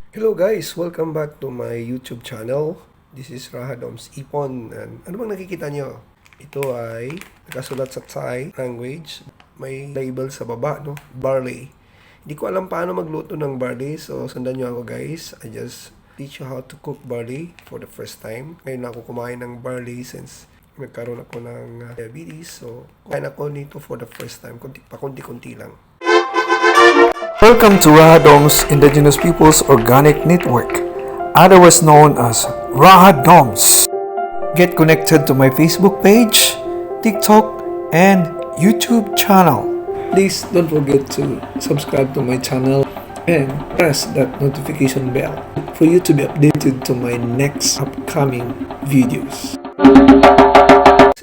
Hello guys! Welcome back to my YouTube channel. This is Rahadom's Ipon. And ano bang nakikita nyo? Ito ay nakasulat sa Thai language. May label sa baba, no? Barley. Hindi ko alam paano magluto ng barley. So, sundan nyo ako guys. I just teach you how to cook barley for the first time. Ngayon na ako kumain ng barley since nagkaroon ako ng diabetes. So, kumain ako nito for the first time. Pakunti-kunti lang. Welcome to Rahadom's Indigenous Peoples Organic Network, otherwise known as Rahadoms. Get connected to my Facebook page, TikTok, and YouTube channel. Please don't forget to subscribe to my channel and press that notification bell for you to be updated to my next upcoming videos.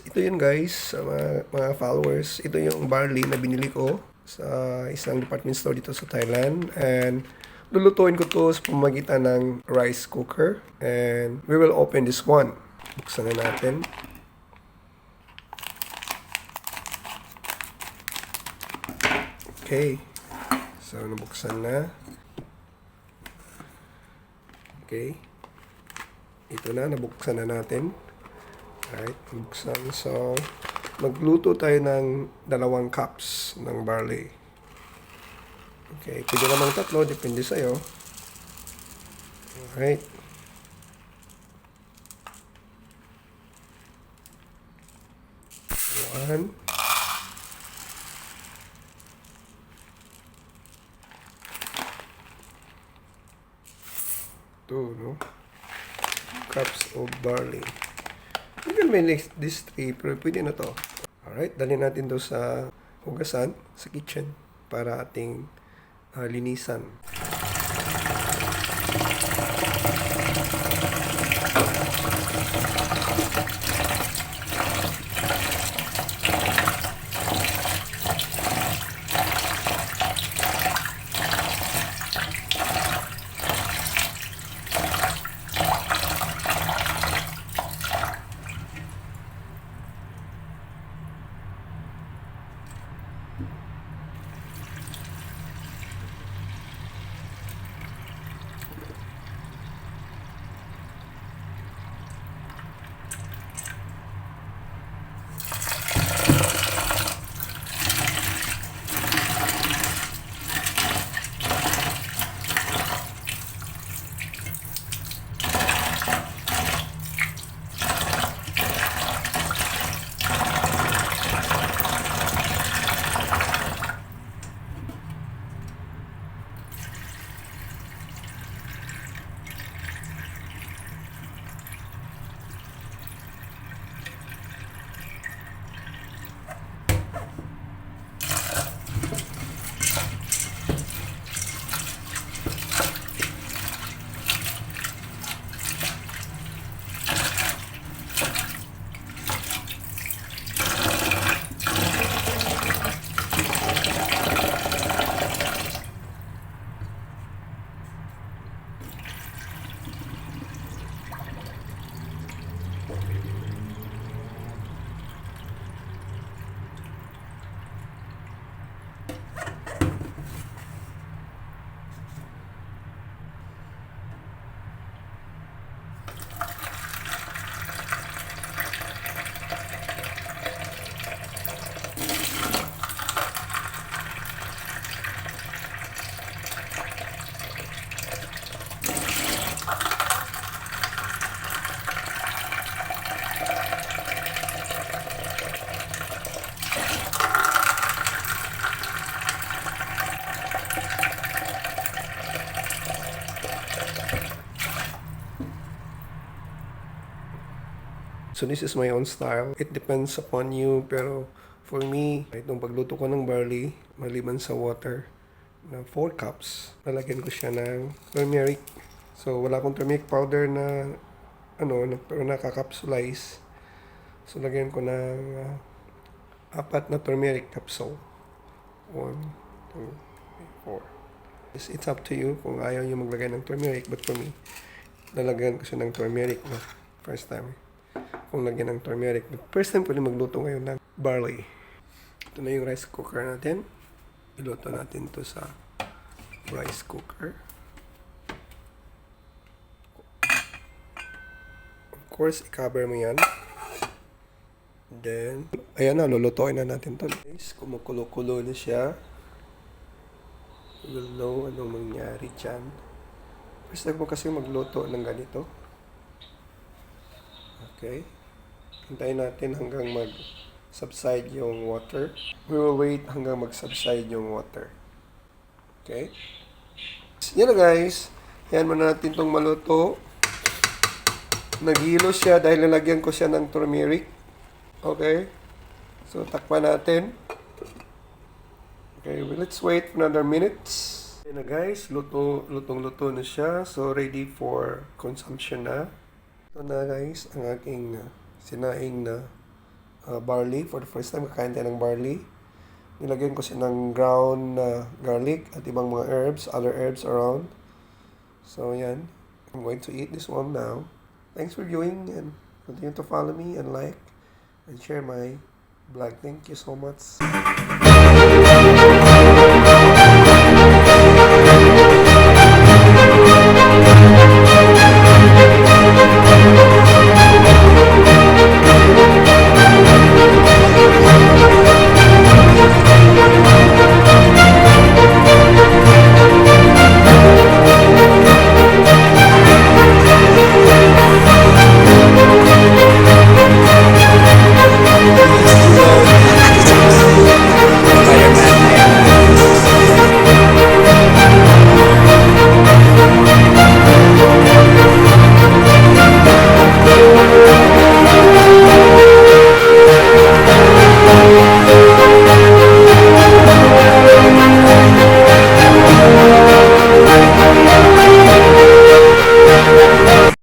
Ito yun guys, sa mga followers. Ito yung barley na binili ko sa isang department store dito sa Thailand, and lulutuin ko to sa pamamagitan ng rice cooker, and we will open this one. Buksan na natin. Okay, so nabuksan na. Okay, ito na, nabuksan na natin. Alright, buksan. So magluto tayo ng 2 cups ng barley. Okay, pwede namang 3, depende sa'yo. Alright. One. Two, no? Cups of barley. You can make this 3, pero pwede na to. Alright, dalhin natin to sa hugasan, sa kitchen, para ating linisan. So this is my own style. It depends upon you, pero for me, itong pagluto ko ng barley, maliban sa water, na 4 cups, lalagyan ko siya ng turmeric. So wala akong turmeric powder na pero nakakapsulize. So lagyan ko ng 4 na turmeric capsule. 1, 2, 3, 4. It's up to you kung ayaw nyo maglagay ng turmeric, but for me, lalagyan ko siya ng turmeric na first time. Kung lagyan ng turmeric. First time pwede magluto ngayon ng barley. Ito na yung rice cooker natin. Iluto natin to sa rice cooker. course, i-cover mo yan. Then, ayan na, lulutuin na natin to. Guys, kumukulo-kulo na siya. We'll know anong mangyari dyan. First time mo kasi magluto ng ganito. Okay. Hintayin natin hanggang mag-subside yung water. We will wait hanggang mag-subside yung water. Okay. Yan na guys. Yan muna natin itong maluto. Naghilo siya dahil nalagyan ko siya ng turmeric. Okay. So, takpan natin. Okay, well, let's wait for another minutes. Yan na guys, lutong-luto na siya. So, ready for consumption na. Ito na guys, ang aking sinaing na barley. For the first time, kakain tayo ng barley. Nilagyan ko siya ng ground garlic at ibang mga herbs, other herbs around. So, yan. I'm going to eat this one now. Thanks for viewing and continue to follow me and like and share my vlog. Thank you so much.